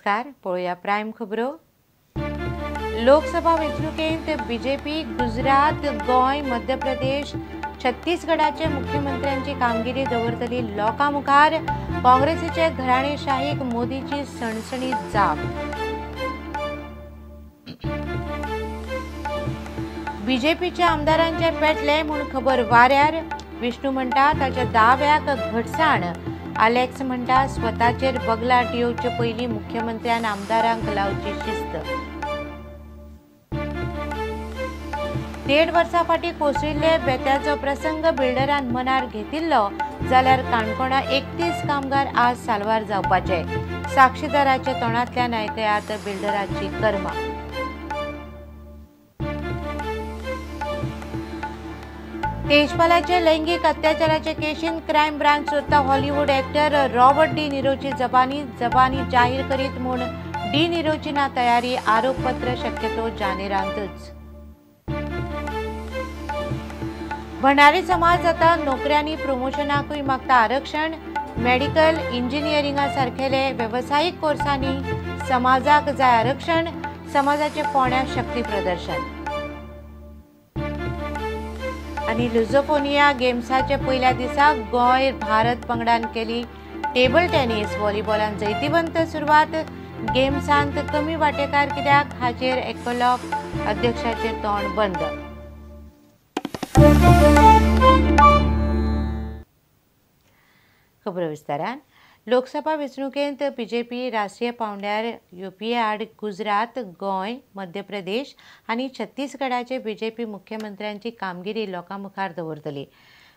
नमस्कार, पळोवया प्रायम खबरो। लोकसभा वेंचणुकेंत बीजेपी गुजरात, गोंय, मध्य प्रदेश, छत्तीसगडाचे मुख्यमंत्र्यांची कामगिरी दवरतली लोकां मुखार। काँग्रेसीचे घराणेशाहीक मोदीची सणसणीत जाप। बीजेपीच्या आमदारांचे पेटले म्हूण खबर वाऱ्यार। विष्णू म्हणटा ताच्या दाव्याक घटसाण। अलेक्स म्हणटा स्वताचेर बगलाट येवचे पयलीं मुख्यमंत्र्यान आमदारांक लावची शिस्त। 1.5 वर्सां फाटीं कोसळिल्ले बेत्याचो प्रसंग बिल्डरान मनार घेतिल्लो जाल्यार काणकोणा 31 कामगार आज साल्वार जावपाचे। साक्षीदाराच्या तोंडांतल्यान आयकयात बिल्डराची कर्मा। तेजपालाचे लैंगिक अत्याचाराचे केशीन क्रायम ब्रांच सोदता हॉलिवूड एक्टर रॉबर्ट डी निरोची जबानी जाहीर करीत म्हूण डी निरोची ना तयारी। आरोपपत्र शक्यतो जानेरांतच। भंडारी समाज आता नोकऱ्यांनी प्रमोशनाकूय मागता आरक्षण। मेडिकल, इंजिनियरिंगा सारखेले वेवसायीक कोर्सांनी समाजाक जाय आरक्षण। समाजाचे फोंड्या शक्ती प्रदर्शन। आणि लुझोफोनिया गेम्साचे पयल्या दिसा गोंय भारत पंगडान केली टेबल टेनिस। व्हॉलीबॉलान जैतिवंत सुरवात। गेम्सांत कमी वांटेकार कित्याक हाचेर एकलॉक अध्यक्षाचे तोंड बंद। खबर विस्तारान। लोकसभा वेंचणुकेंत बीजेपी राष्ट्रीय पांवड्यार येवपी आड गुजरात, गोंय, मध्य प्रदेश आनी छत्तीसगडाचे बीजेपी मुख्यमंत्र्यांची कामगिरी लोकां मुखार दवरतली।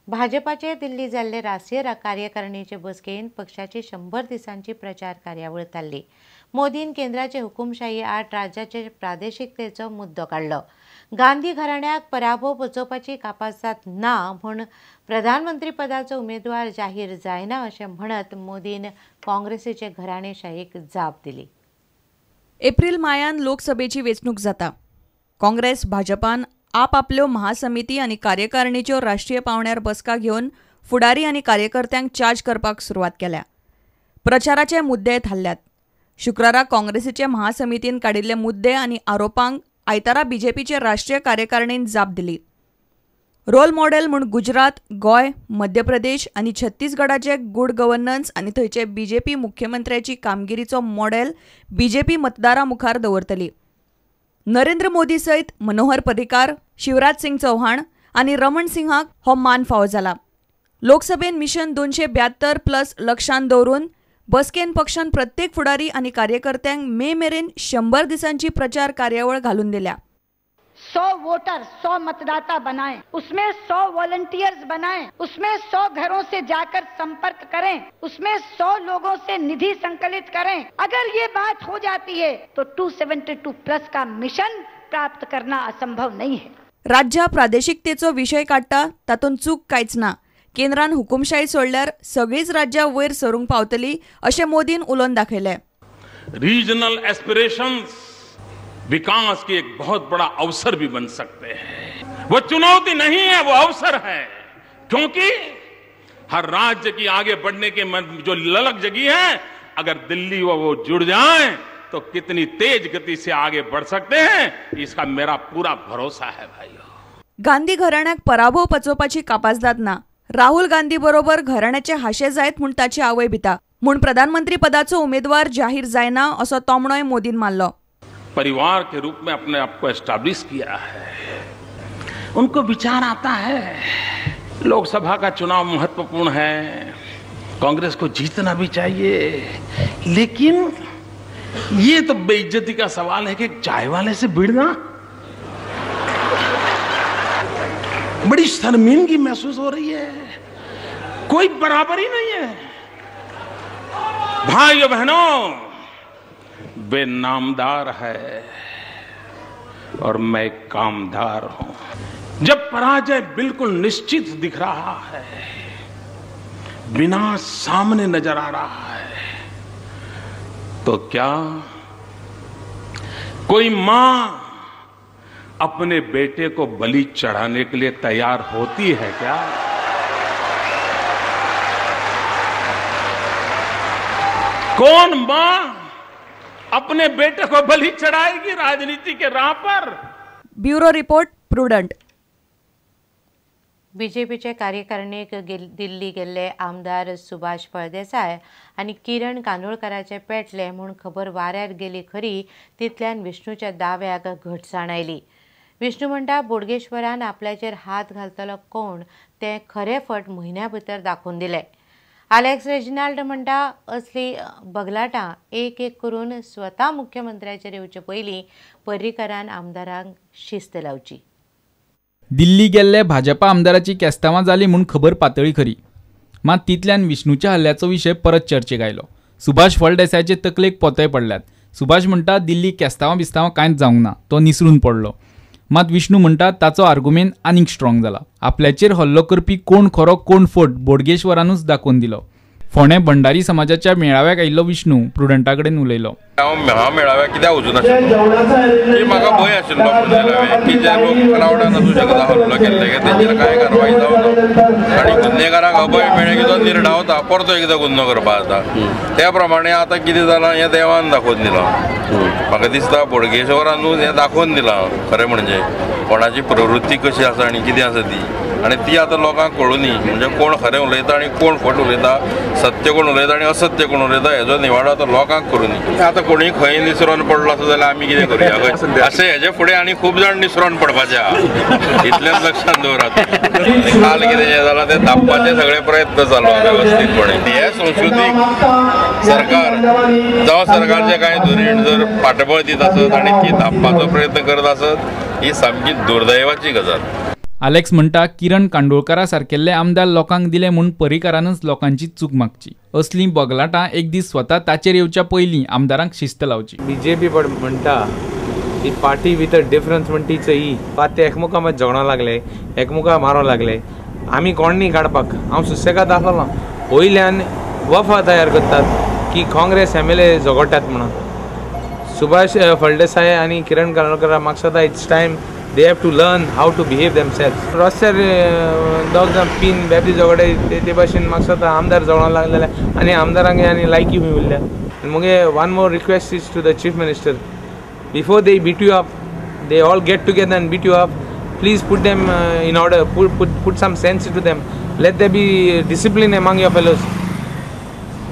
भाजपाचे दिल्ली जाल्ले राष्ट्रीय कार्यकारिणीचे बसकेंत पक्षाची 100 दिसांची प्रचार कार्यावळ थारली। मोदीन केंद्राचे हुकुमशाही आड राज्याचे प्रादेशिकतेचो मुद्दो काडलो। गांधी घराण्याक पराभव पचोवपाची कापासात ना म्हूण प्रधानमंत्री पदाचो उमेदवार जाहीर जायना अशें म्हणत मोदीन काँग्रेसीचे घराणेशाहीक जाप दिली। एप्रिल मायान लोकसभेची वेंचणूक जाता। काँग्रेस भाजपान आपआपल्यो महासमिती आनी कार्यकारिणीच्यो राष्ट्रीय पांवड्यार बसका घेवन फुडारी आनी कार्यकर्त्यांक चार्ज करपाक सुरवात केल्या। प्रचाराचे मुद्दे थारल्यात। शुक्रारा काँग्रेसीचे महासमितीन काडिल्ले मुद्दे आनी आरोपांक आयतारा बीजेपीचे राष्ट्रीय कार्यकारिणीन जाप दिली। रोल मॉडेल म्हूण गुजरात, गोंय, मध्य प्रदेश आनी छत्तीसगडाचे गुड गव्हर्नन्स आनी थंयचे बीजेपी मुख्यमंत्र्याची कामगिरीचो मॉडेल बीजेपी मतदारां मुखार दवरतली। नरेंद्र मोदी सयत मनोहर पर्रीकार, शिवराज सिंग चौहान आनी रमण सिंहाक हो मान फावो जाला। लोकसभेन मिशन 272+ लक्षांत दवरून बसकेन पक्षान प्रत्येक फुडारी आनी कार्यकर्त्यांक मे मेरेन 100 दिसांची प्रचार कार्यावळ घालून दिल्या। 100 वोटर 100 मतदाता बनाएं, उसमें 100 वॉलंटियर्स बनाएं, उसमें 100 घरों से जाकर संपर्क करें, उसमें 100 लोगों से निधि संकलित करें। अगर ये बात हो जाती है तो 272+ का मिशन प्राप्त करना असंभव नहीं है। राज्य प्रादेशिकतेचो विषय काडटा तातूंत चूक कांयच ना। केंद्रान हुकुमशाही सोडल्यार सगळीच राज्यां वयर सरूंक पावतली अशें मोदीन उलोवन दाखयलें। रीजनल एस्पिरेशंस विकास की एक बहुत बड़ा अवसर भी बन सकते हैं। वो चुनौती नहीं है, वो अवसर है, क्योंकि हर राज्य की आगे बढ़ने के जो ललक जगी है, अगर दिल्ली वो जुड़ जाए तो कितनी तेज गति से आगे बढ़ सकते हैं, इसका मेरा पूरा भरोसा है भाइयों। गांधी घराण्याक पराभव पचोवपाची कापासदाद ना। राहुल गांधी बरोबर घराण्याचे हाशे जायत म्हूण ताची आवय भिता म्हूण प्रधानमंत्री पदाचो उमेदवार जाहीर जायना असो तोमणोय मोदीन मारलो। परिवार के रूप में अपने आप को एस्टैब्लिश किया है। उनको विचार आता है लोकसभा का चुनाव महत्वपूर्ण है, कांग्रेस को जीतना भी चाहिए, लेकिन ये तो बेइज्जती का सवाल है कि चाय वाले से भिड़ना, बड़ी शर्मिंदगी महसूस हो रही है। कोई बराबरी नहीं है। भाइयों बहनों, वे नामदार है और मैं कामदार हूं। जब पराजय बिल्कुल निश्चित दिख रहा है, विनाश सामने नजर आ रहा है, तो क्या कोई मां अपने बेटे को बलि चढ़ाने के लिए तैयार होती है क्या? कौन मां अपने बेटे को बलि चढ़ाएगी राजनीति के राह पर। ब्युरो रिपोर्ट प्रुडंट। बीजेपीचे कार्यकारिणीक दिल्ली गेल्ले आमदार सुभाष फळदेसाय आणि किरण कांदोळकराचे पेटले म्हूण खबर वाऱ्यार गेली खरी, तितल्यान विष्णूच्या दाव्याक घटसाण आयली। विष्णू म्हणटा बोडगेश्वरान आपल्याचेर हात घालतलो कोण ते खरे फट म्हयन्या भितर दाखोवन दिले। अलेक्स रेजिनाल्ड म्हणटा असली बगलाटां एक एक करून स्वता मुख्यमंत्र्याचेर येवचे पयलीं पर्रीकरान आमदारांक शिस्त लावची। दिल्ली गेल्ले भाजपा आमदाराची केस्तांवां जाली म्हूण खबर पातळी खरी, मात तितल्यान विष्णूच्या हल्ल्याचो विशय परत चर्चेक आयलो। सुभाष फळदेसायचे तकलेक पोते पडल्यात। सुभाष म्हणटा दिल्ली केस्तांवां बिस्तांवां कांयच जावंक ना, तो निसरून पडलो। मात विष्णू म्हणटा ताचो आर्ग्युमेंट आनीक स्ट्रॉंग जाला। आपल्याचेर हल्लो करपी कोण खरो कोण फट बोडगेश्वरानूच दाखोवन दिलो। फोंडे भंडारी समाजाच्या मेळाव्याक आयिल्लो विष्णू प्रुडंटा कडेन उलयलो। हांव मेळाव्याक कित्याक वचूं नाशिल्लो की म्हाका भंय आशिल्लो की जे लोक क्रावडान असू शकता हल्लो केल्ले की तेंचेर कांय कारवाई जावना आनी गुन्हेगाराक अभय मेळ्ळें की तो निर्डावता परतो एकदां गुन्हो करपाक जाता। त्या प्रमाणे आतां कितें जालां हें देवान दाखोवन दिलां। म्हाका दिसता बोडगेश्वरानूच हें दाखोवन दिलां खरें म्हणजे कोणाची प्रवृत्ती कशी आसा आनी कितें आसा ती, आनी ती आतां लोकांक कळुनी म्हणजे कोण खरें उलयता आनी कोण फट उलयता, सत्य कोण उलयता आनी असत्य कोण उलयता हेजो निवाडो आतां लोकांक करुनी। आतां कोणूय खंय निसरोन पडलो आसा जाल्यार आमी कितें करुया अशें हेजे फुडें आनी खूब जाण निसरोन पडपाचे आहा, इतलेंच लक्षांत दवरात। काल कितें जें जालां तें धांपपाचे सगळे प्रयत्न चालू वेवस्थीतपणे। हे संस्कृतीक सरकार जावं सरकारचे कांय धुरीण जर फाटबळ दित आसत आनी ती धांपपाचो प्रयत्न करत आसत ही सामकी दुर्दैवाची गजाल। अलेक्स म्हणटा किरण कांदोळकरा सारकेल्ले आमदार लोकांक दिले म्हूण पर्रीकारानच लोकांची चूक मागची। असली बगलाटां एक दीस स्वता ताचेर येवच्या पयलीं आमदारांक शिस्त लावची। बीजेपी म्हणटा ही पार्टी विथ अ डिफरन्स म्हणटी ही ते एकमुखा मात झगडो लागले, एकमुखा मारो लागले, आमी कोण न्ही काडपाक। हांव सुसेगाद आसलो, वयल्यान वफा तयार करतात की काँग्रेस MLA झगडटात म्हणून। सुभाष फळदेसाय आनी किरण कांदोळकर म्हाका सदां it's time they have to learn how to behave themselves. रस्त्यार दोग जाण पिन बेबी झगडे ते भाशेन म्हाका सदां आमदार झगडो लागलेले आनी आमदारांक आनी लायकी खंय उरल्या। मुगे one more request is to the chief minister, before they beat you up, they all get together and beat you up, please put them in order, put some sense into them, let there be discipline among your fellows.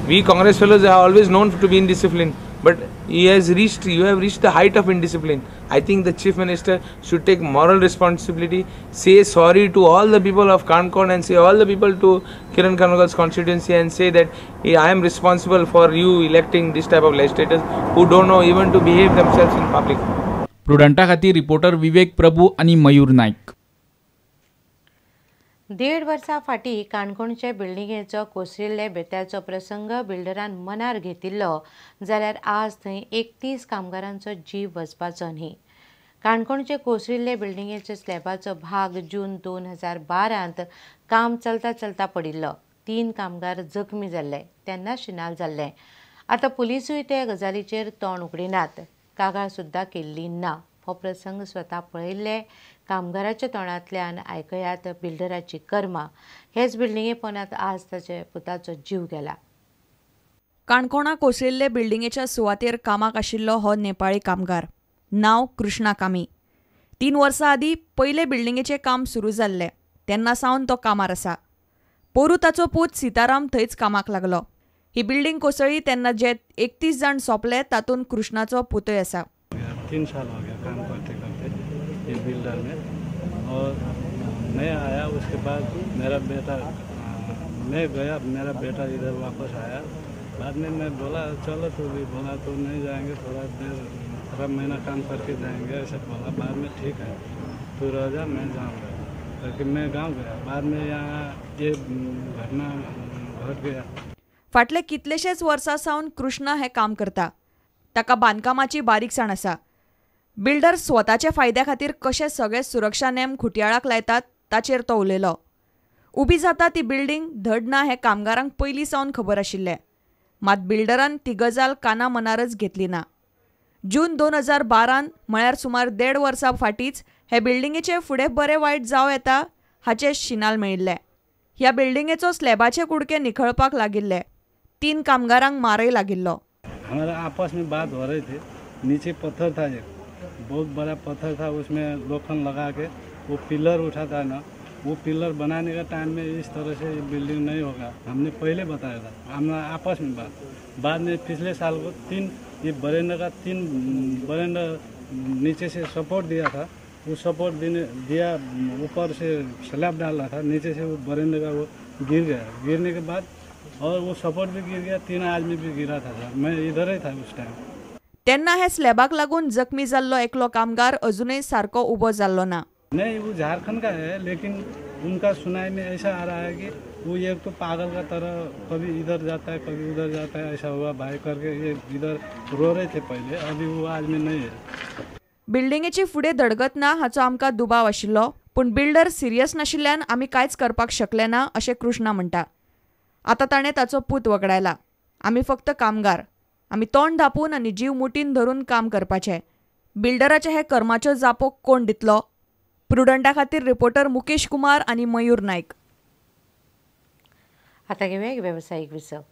We Congress fellows are always known to be indisciplined, but you have reached the height of indiscipline. I think the chief minister should take moral responsibility, say sorry to all the people of Kankon and say all the people to Kiran Kanugal's constituency and say that I am responsible for you electing this type of legislators who don't know even to behave themselves in public. प्रुडंटा खातीर reporter विवेक प्रभू आणि मयूर नाईक। 1.5 वर्सां फाटीं काणकोणचे बिल्डिंगेचो कोसरिल्ले बेत्याचो प्रसंग बिल्डरान मनार घेतिल्लो जाल्यार आज थंय 31 कामगारांचो जीव वचपाचो न्ही। काणकोणचे कोसरिल्ले बिल्डिंगेचो स्लॅबाचो भाग जून 2012त काम चलता पडिल्लो। 3 कामगार जखमी जाल्ले तेन्ना शिनाल जाल्ले। आतां पुलिसूय ते गजालीचेर तोंड उगडिनात, कागाळ सुद्दां केल्ली ना। हो प्रसंग स्वता पळयल्ले कामगाराच्या तोंडांतल्यान आयकयात बिल्डराची कर्मा। हेच बिल्डिंगे पोंदांत आज ताच्या पुताचो जीव गेला। काणकोणा कोसरिल्ले बिल्डिंगेच्या सुवातेर कामाक आशिल्लो हो नेपाळी कामगार, नांव कृष्णा कामी। 3 वर्सां आदीं पयले बिल्डिंगेचें काम सुरू जाल्लें तेन्ना सावन तो कामार आसा। पोरू ताचो पूत सीताराम थंयच कामाक लागलो। ही बिल्डिंग कोसळ्ळी तेन्ना जे 31 जाण सोंपले तातूंत कृष्णाचो पुतय आसा। 3 साल हो गया काम करते करते इस बिल्डर में, और मैं आया उसके बाद मेरा बेटा, मैं गया, मेरा बेटा इधर वापस आया। बाद में मैं बोला चलो तो भी, बोला तो नहीं जाएंगे, थोड़ा महीना काम करके जाएंगे ऐसे बोला। बाद में ठीक है तू रह जा, मैं जाऊँगा, लेकिन मैं गाँव गया। बाद में यहाँ ये घटना घट गया। फाटले कितलेशेच वर्सां सावन कृष्णा हे काम करता। ताका बांदकामाची बारीकसाण आसा। बिल्डर स्वताच्या फायद्या खातीर कशे सगळे सुरक्षा नेम खुट्याळाक लायतात ताचेर तो उलयलो। उबी जाता ती बिल्डिंग धड ना हें कामगारांक पयलीं सावन खबर आशिल्लें, मात बिल्डरान ती गजाल काना मनारच घेतली ना। जून 2012 म्हळ्यार सुमार 1.5 वर्सां फाटींच हे बिल्डिंगेचे फुडें बरें वायट जावं येता हाचे शिनाल मेळिल्ले। ह्या बिल्डिंगेचो स्लॅबाचे कुडके निखळपाक लागिल्ले। 3 कामगारांक मारय लागिल्लो। हमारा आपस में बात हो रही थी। नीचे पत्थर था, एक बहुत बड़ा पत्थर था, उसमें लोखंड लगा के वो पिलर उठा था ना, वो पिलर बनाने का टाइम में इस तरह से बिल्डिंग नहीं होगा, हमने पहले बताया था। हम आपस में बाद में पिछले साल को 3 ये बरेंडा का 3 बरेंडा नीचे से सपोर्ट दिया था, वो सपोर्ट दिया ऊपर से स्लैब डाला था, नीचे से वो बरेंडे का वो गिर गया। गिरने के बाद और वो सपोर्ट भी गिर गया, 3 आदमी भी गिरा था सर, मैं इधर ही था उस टाइम। तेन्ना हे स्लॅबाक लागून जखमी जाल्लो एकलो कामगार अजूनही सारको उबो जाल्लो ना। नहीं, वो झारखंड का है, लेकिन उनका सुनाई में ऐसा आ रहा है कि वो एक तो पागल का तरह कभी इधर जाता है कभी उधर जाता है, ऐसा हुआ भाई करके ये इधर रो रहे थे पहले, अभी वो आदमी नहीं है। बिल्डिंगेची फुडें धडगत ना हाचो आमकां दुबाव आशिल्लो, पूण बिल्डर सिरियस नाशिल्ल्यान आमी कांयच करपाक शकले ना अशें कृष्णा म्हणटा। आतां ताणें ताचो पूत वगडायला। आमी फक्त कामगार, आमी तोंड धापून आनी जीव मुठीन धरून काम करपाचें। बिल्डराचे हे कर्माच्यो जापो कोण दितलो? प्रुडंटा खातीर रिपोर्टर मुकेश कुमार आनी मयूर नायक। आता घेऊया एक व्यावसायिक विसव।